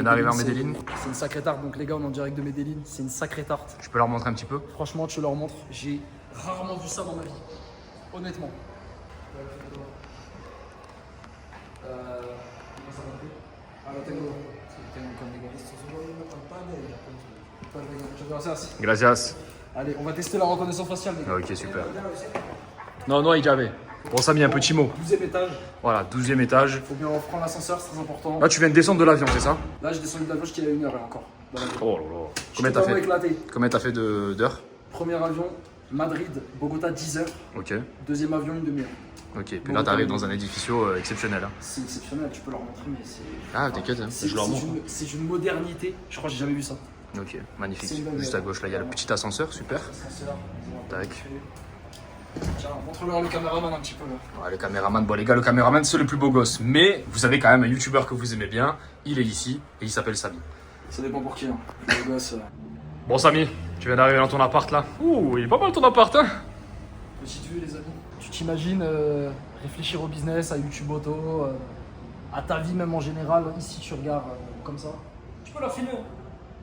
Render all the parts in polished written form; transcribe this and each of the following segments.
viens d'arriver en Medellín. C'est une sacrée tarte. Donc les gars, on est en direct de Medellín. C'est une sacrée tarte. Je peux leur montrer un petit peu? Franchement, je te leur montre. J'ai rarement vu ça dans ma vie. Honnêtement. Gracias. Allez, on va tester la reconnaissance faciale, les gars. Ok, super. Non, non, il y avait. Bon, ça mis un petit mot. 12e étage. Voilà, 12e étage. Faut bien prendre l'ascenseur, c'est très important. Là, tu viens de descendre de l'avion, c'est ça? Là, j'ai descendu de l'avion, j'étais à 1 heure et encore. Oh là là. Combien J'étais t'as vraiment fait? éclaté. Combien t'as fait d'heures? Premier avion, Madrid, Bogota, 10 heures. Ok. Deuxième avion, une demi-heure. Ok, puis là, t'arrives dans un édifice exceptionnel. Hein. C'est exceptionnel, tu peux leur montrer, mais c'est. Ah, t'inquiète, hein, je leur montre. C'est une modernité, je crois que j'ai jamais vu ça. Ok, magnifique. C'est une belle Juste à gauche, là, il y a le petit ascenseur, super. Ascenseur. Tac. Tiens, montre-leur le caméraman un petit peu là. Ouais, le caméraman, bon les gars, le caméraman c'est le plus beau gosse. Mais vous avez quand même un youtubeur que vous aimez bien. Il est ici et il s'appelle Samy. Ça dépend pour qui, hein. Le gosse. Bon Samy, tu viens d'arriver dans ton appart là. Ouh, il est pas mal ton appart hein. Petite vue les amis. Tu t'imagines réfléchir au business, à YouTube Auto, à ta vie même en général. Ici tu regardes comme ça. Tu peux la filmer.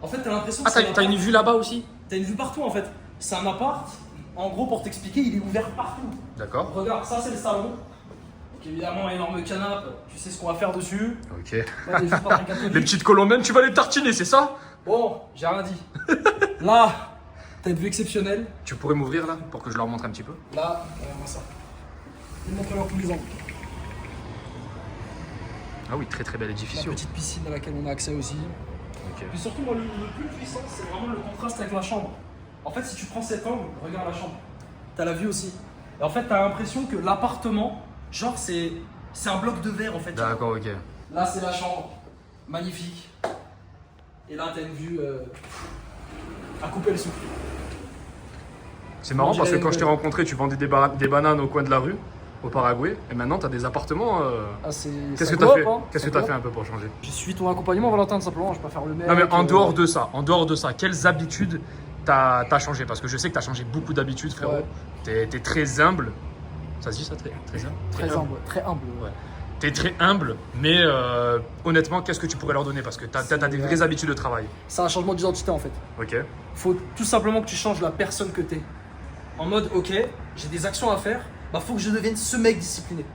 En fait t'as l'impression que Ah t'as une vue là-bas aussi? T'as une vue partout en fait. C'est un appart. En gros, pour t'expliquer, il est ouvert partout. D'accord. Regarde, ça c'est le salon. Donc évidemment, énorme canapé. Tu sais ce qu'on va faire dessus. Ok. Là, juste pas un catholique. Les petites colombiennes, tu vas les tartiner, c'est ça? Bon, j'ai rien dit. Là, t'as une vue exceptionnelle. Tu pourrais m'ouvrir là pour que je leur montre un petit peu? Là, regarde-moi ça. Je vais te montrer leur tous les angles. Ah oui, très très bel La édifice. petite piscine à laquelle on a accès aussi. Ok. Puis surtout, moi, le plus puissant, c'est vraiment le contraste avec la chambre. En fait, si tu prends cet angle, regarde la chambre. T'as la vue aussi. Et en fait, t'as l'impression que l'appartement, genre, c'est un bloc de verre en fait. D'accord, ok. Là, c'est la chambre. Magnifique. Et là, t'as une vue à couper le souffle. C'est marrant parce que quand je t'ai rencontré, tu vendais des bananes au coin de la rue, au Paraguay. Et maintenant, t'as des appartements. Ah, c'est. Qu'est-ce que ça t'as fait? coop, hein. Qu'est-ce que t'as fait un peu pour changer? Je suis ton accompagnement, Valentin, tout simplement. Je peux pas faire le mec. Non mais en dehors de ça, quelles habitudes t'as changé? Parce que je sais que t'as changé beaucoup d'habitudes, frérot. Ouais. T'es très humble. Ça se dit ça, très humble? Très humble, très humble. Ouais. T'es très humble, mais honnêtement, qu'est-ce que tu pourrais leur donner? Parce que t'as des vraies habitudes de travail. C'est un changement d'identité en fait. Ok. Faut tout simplement que tu changes la personne que t'es. En mode, ok, j'ai des actions à faire, bah faut que je devienne ce mec discipliné.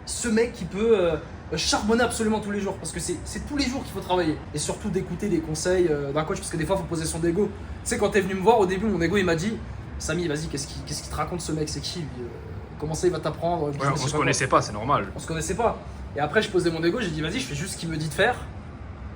Ce mec qui peut charbonner absolument tous les jours. Parce que c'est tous les jours qu'il faut travailler. Et surtout d'écouter des conseils d'un coach, parce que des fois, il faut poser son ego. Tu sais, quand t'es venu me voir au début, mon ego il m'a dit, Samy, vas-y, qu'est-ce qu'il te raconte ce mec? C'est qui lui Comment ça il va t'apprendre? Ouais, on se connaissait pas, c'est normal. On se connaissait pas. Et après, je posais mon ego, j'ai dit, vas-y, je fais juste ce qu'il me dit de faire.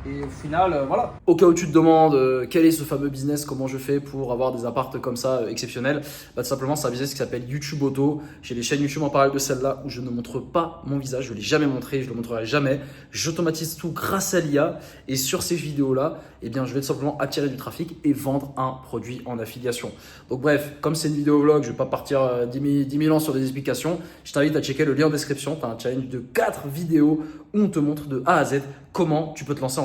Et au final, voilà. Au cas où tu te demandes quel est ce fameux business, comment je fais pour avoir des apparts comme ça exceptionnels, bah, tout simplement, c'est un business qui s'appelle YouTube Auto. J'ai des chaînes YouTube en parallèle de celle-là où je ne montre pas mon visage, je ne l'ai jamais montré, je ne le montrerai jamais. J'automatise tout grâce à l'IA et sur ces vidéos-là, eh bien, je vais tout simplement attirer du trafic et vendre un produit en affiliation. Donc bref, comme c'est une vidéo vlog, je ne vais pas partir 10 000 ans sur des explications. Je t'invite à checker le lien en description. Tu as un challenge de 4 vidéos où on te montre de A à Z comment tu peux te lancer,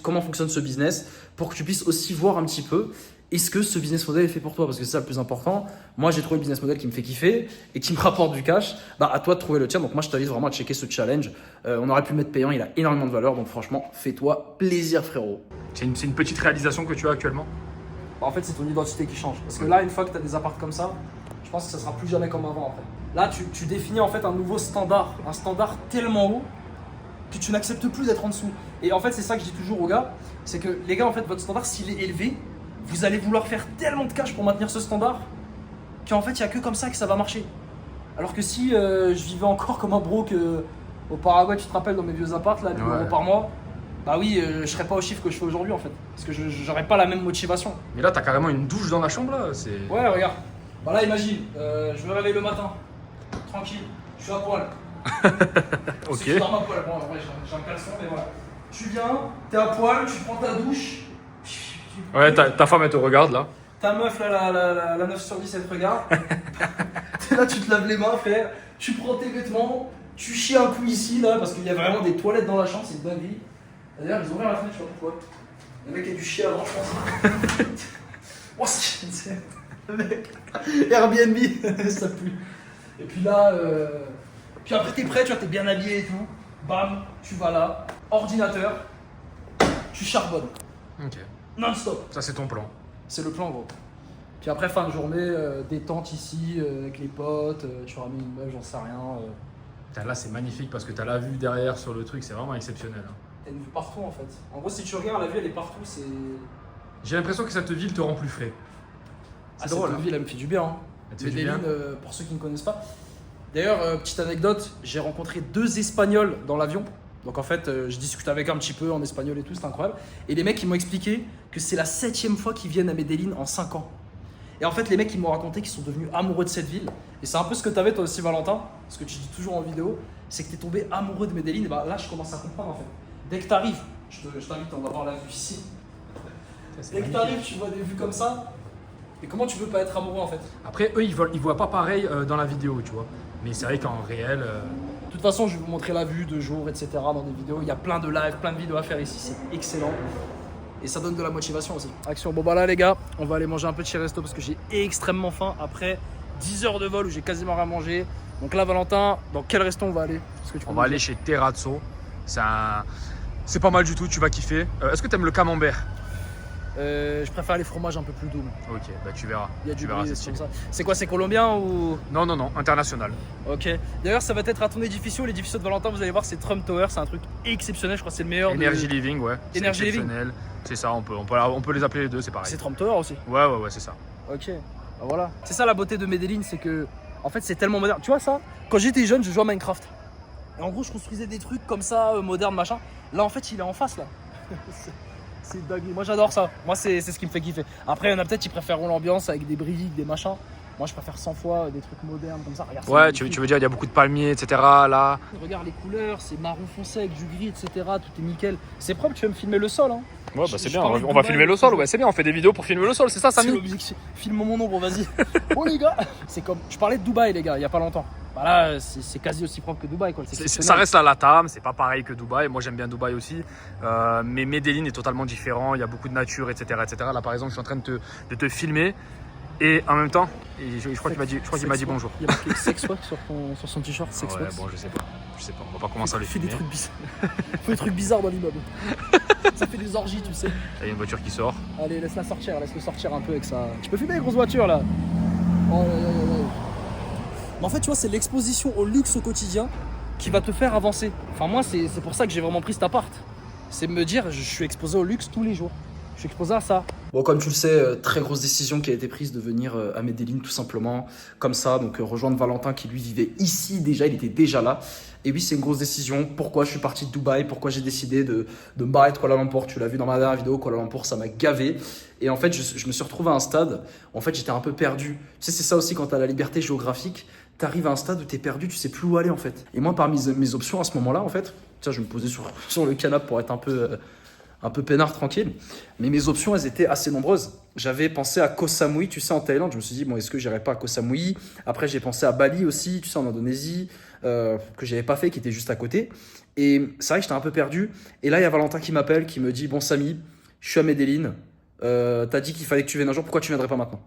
comment fonctionne ce business pour que tu puisses aussi voir un petit peu est-ce que ce business model est fait pour toi, parce que c'est ça le plus important. Moi, j'ai trouvé le business model qui me fait kiffer et qui me rapporte du cash. Bah, à toi de trouver le tien. Donc moi, je t'invite vraiment à checker ce challenge. On aurait pu le mettre payant, il a énormément de valeur. Donc franchement, fais-toi plaisir, frérot. C'est une petite réalisation que tu as actuellement? Bah, en fait, c'est ton identité qui change. Parce que là, une fois que tu as des apparts comme ça, je pense que ça sera plus jamais comme avant en fait. Là, tu définis en fait un nouveau standard, un standard tellement haut que tu n'acceptes plus d'être en dessous. Et en fait, c'est ça que je dis toujours aux gars, c'est que les gars, en fait, votre standard, s'il est élevé, vous allez vouloir faire tellement de cash pour maintenir ce standard qu'en fait, il n'y a que comme ça que ça va marcher. Alors que si je vivais encore comme un broke au Paraguay, tu te rappelles, dans mes vieux apparts, là, 1 000 euros par mois, bah oui, je serais pas au chiffre que je fais aujourd'hui en fait. Parce que j'aurais pas la même motivation. Mais là, t'as carrément une douche dans la chambre là. Ouais, regarde. Bah là, imagine, je me réveille le matin, tranquille, je suis à poil. Ok. Je dors à poil, bon, en vrai, j'ai un caleçon, mais voilà. Tu viens, t'es à poil, tu prends ta douche. Ouais, ta femme elle te regarde là. Ta meuf, là, la 9 sur 10, elle te regarde. T'es là, tu te laves les mains, frère. Tu prends tes vêtements, tu chies un coup ici, là, parce qu'il y a vraiment des toilettes dans la chambre, c'est une dinguerie. D'ailleurs, ils ont ouvert la fenêtre, je sais pas pourquoi. Le mec a dû chier avant, je pense. Oh, c'est. Le mec. Airbnb, ça pue. Et puis là, puis après, t'es prêt, tu vois, t'es bien habillé et tout. Bam, tu vas là. Ordinateur. tu charbonnes. Ok. Non-stop. Ça, c'est ton plan. C'est le plan, gros. Puis après, fin de journée, détente ici, avec les potes, tu ramènes une meuf, j'en sais rien. Putain, là, c'est magnifique parce que t'as la vue derrière sur le truc, c'est vraiment exceptionnel. Hein. T'as une vue partout, en fait. En gros, si tu regardes, la vue, elle est partout, c'est... J'ai l'impression que cette ville te rend plus frais. C'est drôle. Cette ville, elle me fait du bien. Hein. Elle te fait du bien. Medellín, pour ceux qui ne connaissent pas. D'ailleurs, petite anecdote, j'ai rencontré 2 Espagnols dans l'avion. Donc en fait, je discute avec eux un petit peu en espagnol et tout, c'est incroyable. Et les mecs, ils m'ont expliqué que c'est la 7e fois qu'ils viennent à Medellín en 5 ans. Et en fait, les mecs, ils m'ont raconté qu'ils sont devenus amoureux de cette ville. Et c'est un peu ce que tu avais toi aussi, Valentin, ce que tu dis toujours en vidéo, c'est que tu es tombé amoureux de Medellín. Et bah, là, je commence à comprendre en fait. Dès que tu arrives, je t'invite, on va voir la vue ici. Dès que tu arrives, tu vois des vues comme ça. Et comment tu peux pas être amoureux en fait? Après, eux, ils voient pas pareil dans la vidéo, tu vois. Mais c'est vrai qu'en réel. De toute façon, je vais vous montrer la vue de jour, etc. dans des vidéos. Il y a plein de lives, plein de vidéos à faire ici. C'est excellent. Et ça donne de la motivation aussi. Action. Bon, bah là, les gars, on va aller manger un petit resto parce que j'ai extrêmement faim après 10 heures de vol où j'ai quasiment rien mangé. Donc là, Valentin, dans quel resto on va aller? On va aller chez Terrazzo. C'est pas mal du tout, tu vas kiffer. Est-ce que t'aimes le camembert? Je préfère les fromages un peu plus doux. Ok, bah tu verras. Il y a du verras, bruit, c'est comme ça. C'est quoi, c'est colombien ou... Non, international. Ok. D'ailleurs, ça va être à ton édificio. L'édificio de Valentin, vous allez voir, c'est Trump Tower. C'est un truc exceptionnel. Je crois que c'est le meilleur. Energy Living, ouais. Energy Living. C'est ça, on peut les appeler les deux, c'est pareil. C'est Trump Tower aussi. Ouais, c'est ça. Ok. Bah voilà. C'est ça la beauté de Medellín, c'est que, en fait, c'est tellement moderne. Tu vois ça? Quand j'étais jeune, je jouais à Minecraft. Et en gros, je construisais des trucs comme ça, modernes, machin. Là, en fait, il est en face, là. C'est dingue. Moi, j'adore ça. Moi, c'est ce qui me fait kiffer. Après, il y en a peut-être qui préfèrent l'ambiance avec des briques, des machins. Moi, je préfère 100 fois des trucs modernes comme ça. Regarde, ouais, tu veux dire, il y a beaucoup de palmiers, etc. là. Regarde les couleurs, c'est marron foncé avec du gris, etc. Tout est nickel. C'est propre, tu veux me filmer le sol, hein? Ouais, bah c'est bien, on va filmer le sol. Ouais, c'est bien, on fait des vidéos pour filmer le sol, c'est ça, Samy? Filme mon ombre, vas-y. Bon, les gars, c'est comme. Je parlais de Dubaï, les gars, il y a pas longtemps. Bah là, c'est quasi aussi propre que Dubaï, quoi. Ça reste la Latam, c'est pas pareil que Dubaï. Moi, j'aime bien Dubaï aussi. Mais Medellín est totalement différent. Il y a beaucoup de nature, etc. Là, par exemple, je suis en train de te filmer. Et en même temps, je crois qu'il m'a dit bonjour. Il y a marqué Sex Wax sur son t-shirt. Sex ouais, Wax. bon, je sais pas. On va pas commencer à le filmer. Fait des trucs bizarres. Fait des trucs bizarres dans l'immeuble. Ça fait des orgies, tu sais. Il y a une voiture qui sort. Allez, laisse-le sortir un peu avec ça. Tu peux filmer les grosses voitures là. Oh là là là là. Mais en fait, tu vois, c'est l'exposition au luxe au quotidien qui va te faire avancer. Enfin, moi, c'est pour ça que j'ai vraiment pris cet appart. C'est me dire, je suis exposé au luxe tous les jours. Je suis exposé à ça. Bon, comme tu le sais, très grosse décision qui a été prise de venir à Medellín tout simplement, comme ça, donc rejoindre Valentin qui lui vivait ici déjà, il était déjà là. Et oui, c'est une grosse décision. Pourquoi je suis parti de Dubaï? Pourquoi j'ai décidé de me barrer de Kuala Lumpur? Tu l'as vu dans ma dernière vidéo, Kuala Lumpur, ça m'a gavé. Et en fait, je me suis retrouvé à un stade où en fait, j'étais un peu perdu. Tu sais, c'est ça aussi quand tu as la liberté géographique. Tu arrives à un stade où tu es perdu, tu sais plus où aller en fait. Et moi, parmi mes options à ce moment-là, en fait, tiens, je me posais sur le canapé pour être un peu peinard, tranquille. Mais mes options, elles étaient assez nombreuses. J'avais pensé à Koh Samui, tu sais, en Thaïlande. Je me suis dit, bon, est-ce que j'irais pas à Koh Samui? Après, j'ai pensé à Bali aussi, tu sais, en Indonésie, que j'avais pas fait, qui était juste à côté. Et c'est vrai que j'étais un peu perdu. Et là, il y a Valentin qui m'appelle, qui me dit, bon, Samy, je suis à Medellín. T'as dit qu'il fallait que tu viennes un jour, pourquoi tu viendrais pas maintenant?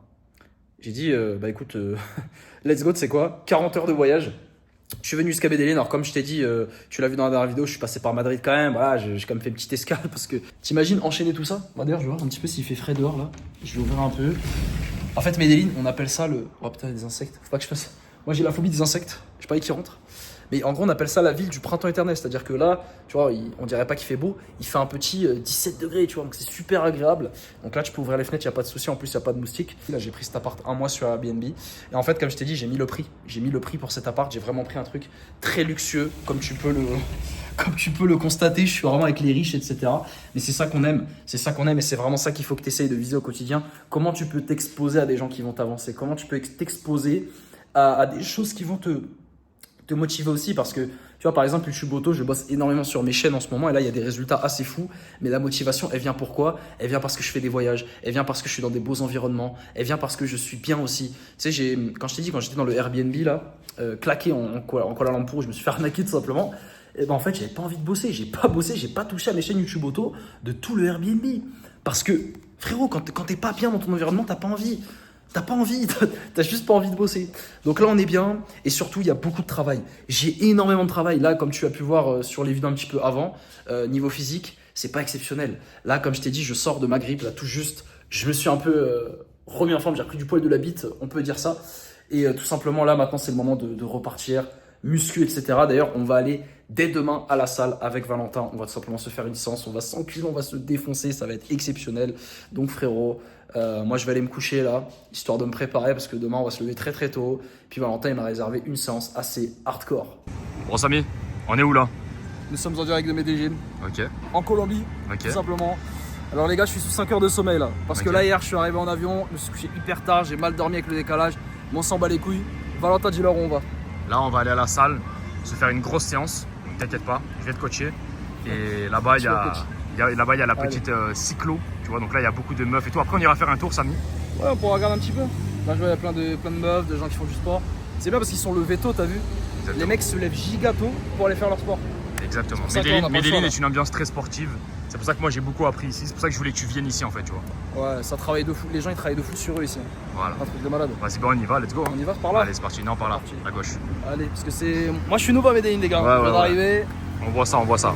J'ai dit, bah écoute, let's go, tu sais quoi, 40 heures de voyage. Je suis venu jusqu'à Medellín. Alors, comme je t'ai dit, tu l'as vu dans la dernière vidéo, je suis passé par Madrid quand même. Voilà, j'ai quand même fait une petite escale parce que t'imagines enchaîner tout ça. Bah, d'ailleurs, je vais voir un petit peu s'il fait frais dehors là. Je vais ouvrir un peu. En fait, Medellín, on appelle ça le. Oh putain, il y a des insectes. Faut pas que je fasse. Moi, j'ai la phobie des insectes. Je sais pas qui rentre. Mais en gros, on appelle ça la ville du printemps éternel. C'est-à-dire que là, tu vois, on dirait pas qu'il fait beau. Il fait un petit 17 degrés, tu vois. Donc, c'est super agréable. Donc là, tu peux ouvrir les fenêtres, il n'y a pas de souci. En plus, il n'y a pas de moustiques. Là, j'ai pris cet appart un mois sur Airbnb. Et en fait, comme je t'ai dit, j'ai mis le prix. J'ai mis le prix pour cet appart. J'ai vraiment pris un truc très luxueux, comme tu peux le constater. Je suis vraiment avec les riches, etc. Mais c'est ça qu'on aime. C'est ça qu'on aime. Et c'est vraiment ça qu'il faut que tu essayes de viser au quotidien. Comment tu peux t'exposer à des gens qui vont t'avancer? Comment tu peux t'exposer à des choses qui vont te motiver aussi, parce que tu vois, par exemple, Youtuboto, je bosse énormément sur mes chaînes en ce moment et là il y a des résultats assez fous, mais la motivation, elle vient pourquoi? Elle vient parce que je fais des voyages, elle vient parce que je suis dans des beaux environnements, elle vient parce que je suis bien aussi. Tu sais, quand je t'ai dit, quand j'étais dans le Airbnb là, claqué en Kuala Lumpur, je me suis fait arnaquer tout simplement. Et ben en fait, j'avais pas envie de bosser, j'ai pas touché à mes chaînes Youtuboto de tout le Airbnb, parce que frérot, quand t'es pas bien dans ton environnement, t'as pas envie, t'as juste pas envie de bosser. Donc là, on est bien. Et surtout, il y a beaucoup de travail. J'ai énormément de travail. Là, comme tu as pu voir sur les vidéos un petit peu avant, niveau physique, c'est pas exceptionnel. Là, comme je t'ai dit, je sors de ma grippe, là, tout juste. Je me suis un peu remis en forme, j'ai repris du poil de la bite, on peut dire ça. Et tout simplement, là, maintenant, c'est le moment de repartir, muscu, etc. D'ailleurs, on va aller dès demain à la salle avec Valentin. On va tout simplement se faire une séance, on va s'enculer, on va se défoncer, ça va être exceptionnel. Donc, frérot, moi, je vais aller me coucher là, histoire de me préparer, parce que demain, on va se lever très très tôt. Puis Valentin, il m'a réservé une séance assez hardcore. Bon, Samy, on est où là? Nous sommes en direct de Medellín, Ok, en Colombie, ok. tout simplement. Alors les gars, je suis sous 5 heures de sommeil là. Parce que Ok. là, hier, je suis arrivé en avion, je me suis couché hyper tard, j'ai mal dormi avec le décalage. Mais on s'en bat les couilles. Valentin, dis-leur où on va. Là, on va aller à la salle, se faire une grosse séance. Donc, t'inquiète pas, je vais te coacher. Et là-bas, il y a la petite cyclo. Tu vois, donc là, il y a beaucoup de meufs et tout. Après, on ira faire un tour, Samy. Ouais, on pourra regarder un petit peu. Là, je vois, il y a plein de meufs, de gens qui font du sport. C'est bien parce qu'ils sont levés tôt, t'as vu? Les mecs se lèvent giga tôt pour aller faire leur sport. Exactement. C'est pour ça qu'on a pas le Medellín choix, est une ambiance très sportive. C'est pour ça que moi, j'ai beaucoup appris ici. C'est pour ça que je voulais que tu viennes ici, en fait, tu vois. Ouais, ça travaille de fou. Les gens, ils travaillent de fou sur eux ici. Voilà. Un truc de malade. Vas-y, bon, on y va, let's go. On y va par là? Allez, c'est parti. Non, par là, C'est parti. à gauche. Allez, parce que c'est. Moi, je suis nouveau à Medellín, les gars. Ouais, Je viens ouais, d'arriver. On voit ça, on voit ça.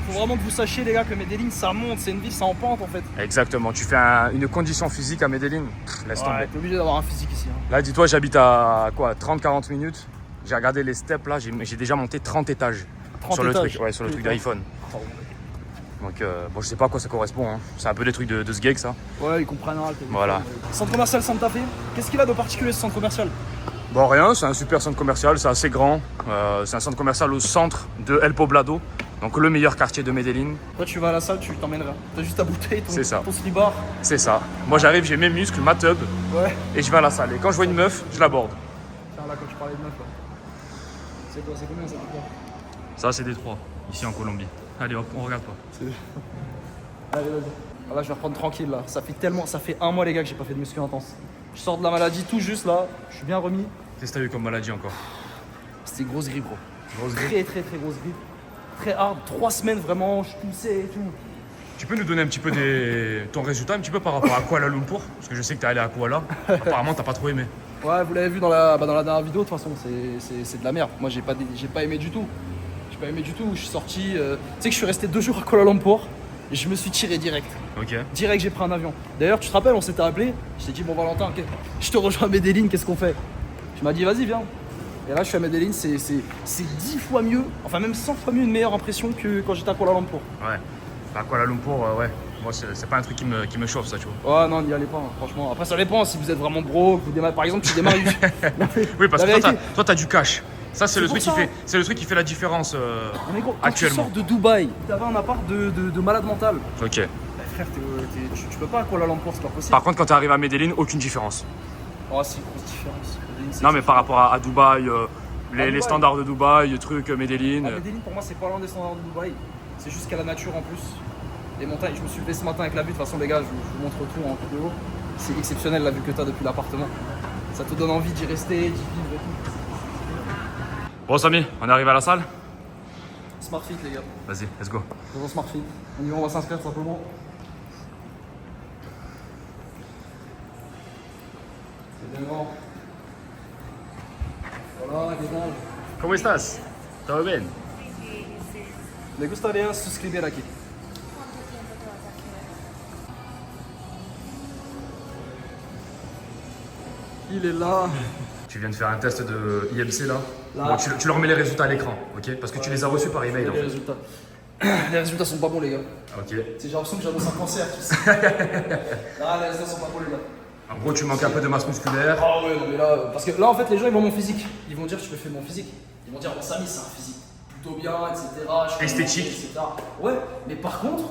Faut vraiment que vous sachiez, les gars, que Medellín, ça monte. C'est une ville, c'est en pente en fait. Exactement. Tu fais une condition physique à Medellín. Laisse tomber. Ouais, t'es obligé d'avoir un physique ici. Hein. Là, dis-toi, j'habite à quoi, 30-40 minutes. J'ai regardé les steps là, j'ai déjà monté 30 étages. 30 sur le étages. truc, ouais, sur le truc Putain. d'iPhone. Donc, bon, je sais pas à quoi ça correspond. Hein. C'est un peu des trucs de ce geek, ça. Ouais, ils comprennent rien. Voilà. Centre commercial Santa Fe. Qu'est-ce qu'il a de particulier ce centre commercial? Bon, rien, c'est un super centre commercial, c'est assez grand. C'est un centre commercial au centre de El Poblado, donc le meilleur quartier de Medellín. Toi, tu vas à la salle, tu t'emmèneras. T'as juste ta bouteille, C'est ça. ton slibard. C'est ça. Moi, j'arrive, j'ai mes muscles, ma tub, Ouais. et je vais à la salle. Et quand je vois une meuf, je l'aborde. Tiens, là, quand tu parlais de meuf, là. C'est quoi? C'est combien ça? Ça, c'est Détroit, ici en Colombie. Allez, hop, on regarde pas. Allez, vas-y. Ah, là, je vais reprendre tranquille, là. Ça fait un mois, les gars, que j'ai pas fait de muscu intense. Je sors de la maladie tout juste, là. Je suis bien remis. Qu'est-ce que t'as eu comme maladie encore? C'était grosse grippe, gros. Grosse grippe. Très, très, très grosse grippe. Très hard. 3 semaines, vraiment, je toussais et tout. Tu peux nous donner un petit peu ton résultat, un petit peu par rapport à Kuala Lumpur? Parce que je sais que t'es allé à Kuala. Apparemment, t'as pas trop aimé. Ouais, vous l'avez vu dans la dernière vidéo, de toute façon, c'est de la merde. Moi, j'ai pas aimé du tout. J'ai pas aimé du tout. Je suis sorti. Tu sais que je suis resté 2 jours à Kuala Lumpur et je me suis tiré direct. Ok. Direct, j'ai pris un avion. D'ailleurs, tu te rappelles, on s'était appelé. Je t'ai dit, bon, Valentin, ok, je te rejoins à Medellín, qu'est-ce qu'on fait? Tu m'as dit, vas-y, viens. Et là, je suis à Medellín, c'est 10 fois mieux, enfin, même 100 fois mieux, une meilleure impression que quand j'étais à Kuala Lumpur. Ouais. Bah, Kuala Lumpur, ouais. Moi, c'est pas un truc qui me chauffe, ça, tu vois. Ouais, non, n'y allez pas, hein, franchement. Après, ça dépend si vous êtes vraiment gros, que vous démarrez. Par exemple, tu démarres. Oui, parce La que vérité. toi, t'as du cash. Ça, c'est le pour truc ça. c'est le truc qui fait la différence Mais gros, quand tu actuellement. sors de Dubaï, t'avais un appart de malade mental. Ok. Bah, frère, tu peux pas à Kuala Lumpur, c'est pas possible. Par contre, quand t'arrives à Medellín, aucune différence. Oh, c'est une grosse différence. Medellín, c'est Non, mais par rapport à Dubaï, les Dubaï. standards de Dubaï, trucs, Medellín. Medellín, pour moi, c'est pas loin des standards de Dubaï. C'est juste qu'à la nature en plus. Les montagnes, je me suis levé ce matin avec la vue. De toute façon, les gars, je vous montre tout en vidéo. C'est exceptionnel la vue que t'as depuis l'appartement. Ça te donne envie d'y rester, d'y vivre et tout. Bon, Samy, on arrive à la salle? Smartfit, les gars. Vas-y, let's go. Bonjour Smartfit. On y va, on va s'inscrire tout simplement. C'est bien grand. Voilà, ¿qué tal? ¿Cómo estás? ¿Todo bien? Me gustaría suscribir aquí. Il est là. Tu viens de faire un test de IMC là. Là. Bon, tu leur mets les résultats à l'écran, ok? Parce que tu les as reçus par email en Les fait. résultats. Les résultats sont pas bons, les gars. Ok. J'ai l'impression que j'annonce un cancer, tu sais. Ah, les résultats sont pas bons, les gars. En gros, tu manques un peu de masse musculaire. Ah ouais, non, mais là, parce que là, en fait, les gens, ils voient mon physique. Ils vont dire, je te fais mon physique. Ils vont dire, bon, Samy, c'est un physique plutôt bien, etc. Je fais Esthétique. manger, etc. Ouais, mais par contre,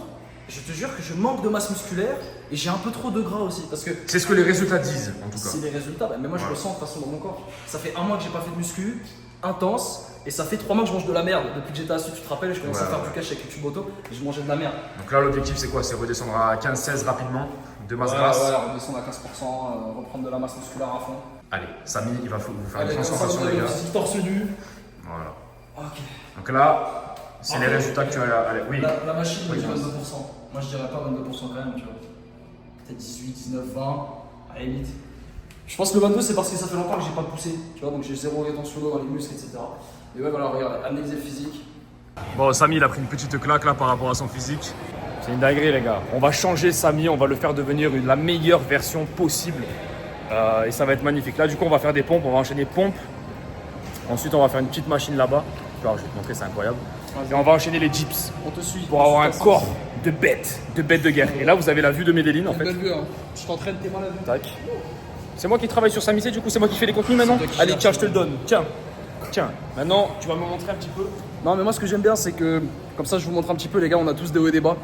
je te jure que je manque de masse musculaire et j'ai un peu trop de gras aussi. Parce que C'est ce que les résultats disent en tout cas. c'est les résultats, bah, mais moi, je Ouais. le sens de toute façon dans mon corps. Ça fait un mois que j'ai pas fait de muscu, intense. Et ça fait 3 mois que je mange de la merde. Depuis que j'étais assis, tu te rappelles, je commençais Ouais, à faire ouais. du cash avec YouTube Auto et je mangeais de la merde. Donc là, l'objectif c'est quoi? C'est redescendre à 15-16 rapidement, de masse Ouais, grasse. ouais, redescendre à 15%, reprendre de la masse musculaire à fond. Allez, Samy, il va vous faire Allez, une comme ça, transformation on a les le gars. physique torse nu. Voilà. Ok. Donc là, c'est les Après, résultats que tu as. Allez, oui. La machine me Oui, dit mince. 22%. Moi, je dirais pas 22% quand même, tu vois. Peut-être 18, 19, 20, à la limite. Je pense que le 22, c'est parce que ça fait longtemps que j'ai pas poussé, tu vois, donc j'ai zéro rétention d'eau dans les muscles, etc. Mais ouais, voilà, regarde, analyser le physique. Bon, Samy, il a pris une petite claque là par rapport à son physique. C'est une dinguerie, les gars. On va changer Samy, on va le faire devenir la meilleure version possible. Et ça va être magnifique. Là, du coup, on va faire des pompes, on va enchaîner pompes. Ensuite, on va faire une petite machine là-bas. Alors, je vais te montrer, c'est incroyable. Et on va enchaîner les dips. On te suit. Pour avoir un corps de bête de guerre. Et là, vous avez la vue de Medellin, en fait. Belle vue, hein. Je t'entraîne, t'es mal à vue. Tac. C'est moi qui travaille sur Samy, du coup, c'est moi qui fais les contenus maintenant. Allez, tiens, je te le donne. Tiens. Maintenant, tu vas me montrer un petit peu. Non, mais moi, ce que j'aime bien, c'est que, comme ça, je vous montre un petit peu, les gars, on a tous des hauts et des bas.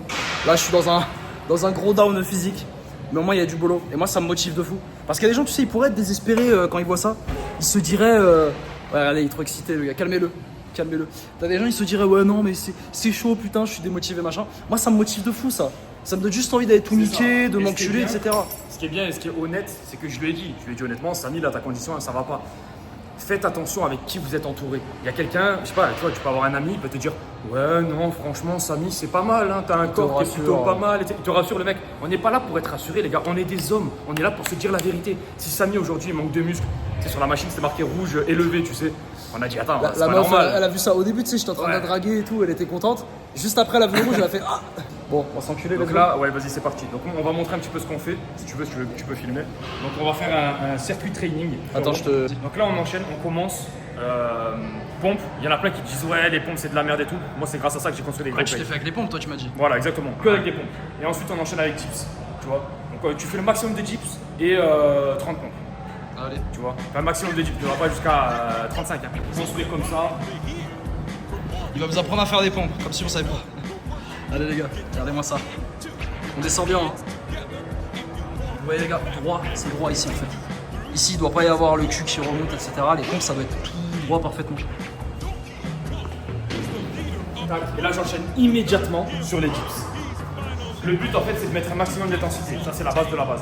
Là, je suis dans un gros down physique. Mais au moins, il y a du boulot. Et moi, ça me motive de fou. Parce qu'il y a des gens, tu sais, ils pourraient être désespérés quand ils voient ça. Ils se diraient. Ouais, regardez, il est trop excité, le gars. Calmez-le. T'as des gens, ils se diraient, ouais, non, mais c'est chaud, putain, je suis démotivé, machin. Moi, ça me motive de fou, ça. Ça me donne juste envie d'aller tout niquer, de m'enculer, etc. Ce qui est bien et ce qui est honnête, c'est que je lui ai dit honnêtement, Samy, là, ta condition, ça va pas. Faites attention avec qui vous êtes entouré. Il y a quelqu'un, je sais pas, tu vois, tu peux avoir un ami, il peut te dire ouais, non, franchement, Samy, c'est pas mal, hein, t'as un corps qui est plutôt pas mal. Il te rassure, le mec. On n'est pas là pour être rassuré, les gars. On est des hommes. On est là pour se dire la vérité. Si Samy aujourd'hui il manque de muscles, c'est sur la machine, c'était marqué rouge élevé, tu sais. On a dit attends, c'est La pas meuf, normal. elle a vu ça au début, tu sais, j'étais en train de la draguer et tout, elle était contente. Juste après, la vue rouge, elle a fait ah. Bon, on va s'enculer. Donc là, ouais, vas-y, c'est parti. Donc on va montrer un petit peu ce qu'on fait. Si tu veux, tu peux filmer. Donc on va faire un circuit training. Attends, je te. Donc là, on enchaîne, on commence. Pompe. Il y en a plein qui disent ouais, les pompes c'est de la merde et tout. Moi, c'est grâce à ça que j'ai construit des gros Tu t'es fait avec les pompes, toi, tu m'as dit. Voilà, exactement. Que avec des pompes. Et ensuite, on enchaîne avec dips. Tu vois. Donc tu fais le maximum de dips et 30 pompes. Allez. Tu vois. Enfin, le maximum de dips. Tu vas pas jusqu'à 35. Hein. On se fait comme ça. Il va vous apprendre à faire des pompes, comme si on savait pas. Allez les gars, regardez-moi ça. On descend bien. Hein. Vous voyez les gars, droit, c'est droit ici en fait. Ici, il doit pas y avoir le cul qui remonte, etc. Les pompes, ça doit être tout droit parfaitement. Et là, j'enchaîne immédiatement sur les dips. Le but, en fait, c'est de mettre un maximum d'intensité. Ça, c'est la base de la base.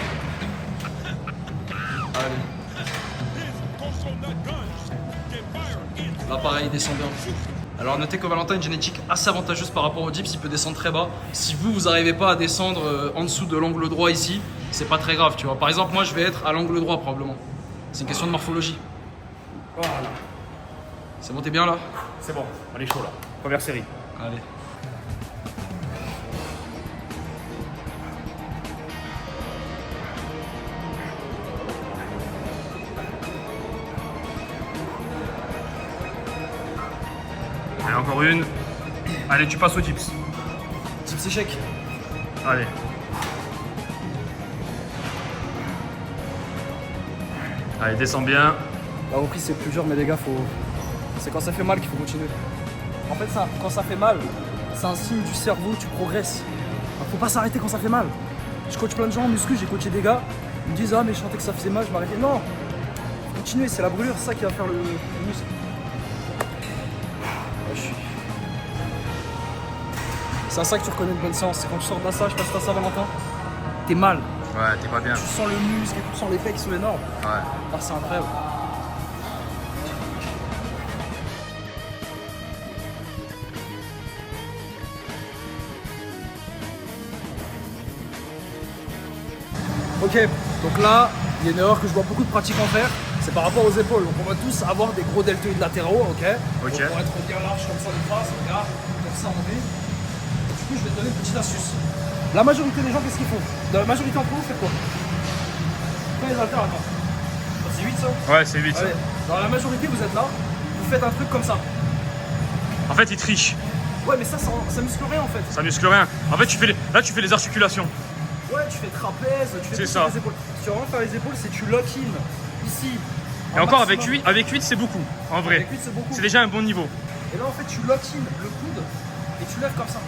Allez. Là, pareil, il descend bien. Alors, notez que Valentin a une génétique assez avantageuse par rapport au dips. Il peut descendre très bas. Si vous n'arrivez pas à descendre en dessous de l'angle droit ici, c'est pas très grave, tu vois. Par exemple, moi, je vais être à l'angle droit probablement. C'est une question de morphologie. Voilà. C'est bon, t'es bien là? C'est bon, on est chaud là. Première série. Allez. Allez, encore une. Allez, tu passes au dips. Dips échec. Allez. Allez, descends bien. La reprise c'est plus dur, mais les gars, c'est quand ça fait mal qu'il faut continuer. En fait, ça, quand ça fait mal, c'est un signe du cerveau, tu progresses. Alors, faut pas s'arrêter quand ça fait mal. Je coach plein de gens en muscu, j'ai coaché des gars, ils me disent ah mais je sentais que ça faisait mal, je m'arrêtais. Non, faut continuer, c'est la brûlure, c'est ça qui va faire le muscle. C'est à ça que tu reconnais une bonne séance, c'est quand tu sors de la salle, je passe à Saint-Valentin, t'es mal. Ouais, t'es pas bien. Tu sens le muscle et tu sens les pecs qui sont énormes. Ouais. Ah, c'est incroyable. Ok, donc là, il y a une erreur que je vois beaucoup de pratiquants faire, c'est par rapport aux épaules. Donc on va tous avoir des gros deltoïdes latéraux, ok. Donc on va être bien large comme ça de face, regarde, comme ça on est. Du coup, je vais te donner une petite astuce. La majorité des gens, qu'est-ce qu'ils font? La majorité entre vous, faites quoi? Faites les haltères, attends. C'est 8 ça? Ouais, c'est 8. Allez. Dans la majorité, vous êtes là, vous faites un truc comme ça. En fait, il triche. Ouais, mais ça muscle rien en fait. Ça muscle rien. En fait, là, tu fais les articulations. Ouais, tu fais trapèze, tu fais ça. Les épaules. Si tu veux vraiment faire les épaules, c'est tu lock in ici. Et encore avec 8, c'est beaucoup, en vrai. Avec 8, c'est beaucoup. C'est déjà un bon niveau. Et là, en fait, tu lock in le coude et tu lèves comme ça.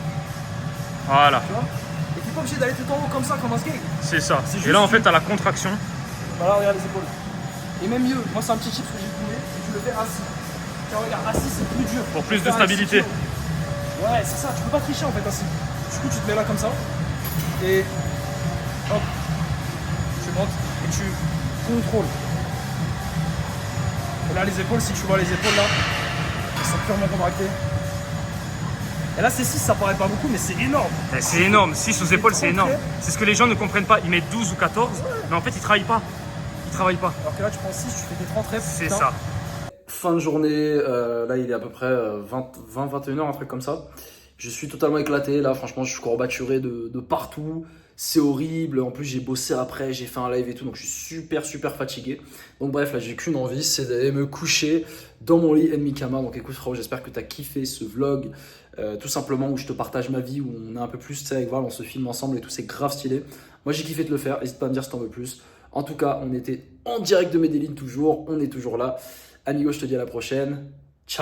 Voilà. Tu vois? Et t'es pas obligé d'aller tout en haut comme ça, comme un skate. C'est ça. Et là, en fait, t'as la contraction. Voilà, regarde les épaules. Et même mieux, moi, c'est un petit tip que j'ai trouvé, c'est que tu le fais assis. Tiens, regarde, assis, c'est plus dur. Pour plus de stabilité. Ouais, c'est ça, tu peux pas tricher en fait assis. Du coup, tu te mets là comme ça. Et hop, tu montes et tu contrôles. Et là, les épaules, si tu vois les épaules là, elles sont purement contractées. Et là, c'est 6, ça paraît pas beaucoup, mais c'est énorme. C'est énorme. 6 aux épaules, c'est énorme. C'est ce que les gens ne comprennent pas. Ils mettent 12 ou 14, mais en fait, ils travaillent pas. Ils travaillent pas. Alors que là, tu prends 6, tu fais des 30 reps. C'est ça. fin de journée, là il est à peu près 21 heures, un truc comme ça. Je suis totalement éclaté, là franchement je suis courbaturé de partout. C'est horrible, en plus j'ai bossé après, j'ai fait un live et tout, donc je suis super fatigué. Donc bref, là j'ai qu'une envie, c'est d'aller me coucher dans mon lit ennemi Kama. Donc écoute frérot, j'espère que tu as kiffé ce vlog, tout simplement où je te partage ma vie, où on est un peu plus, tu sais, avec Val, on se filme ensemble et tout, c'est grave stylé. Moi j'ai kiffé de le faire, n'hésite pas à me dire si t'en veux plus. En tout cas, on était en direct de Medellin toujours, on est toujours là. Amigo, je te dis à la prochaine.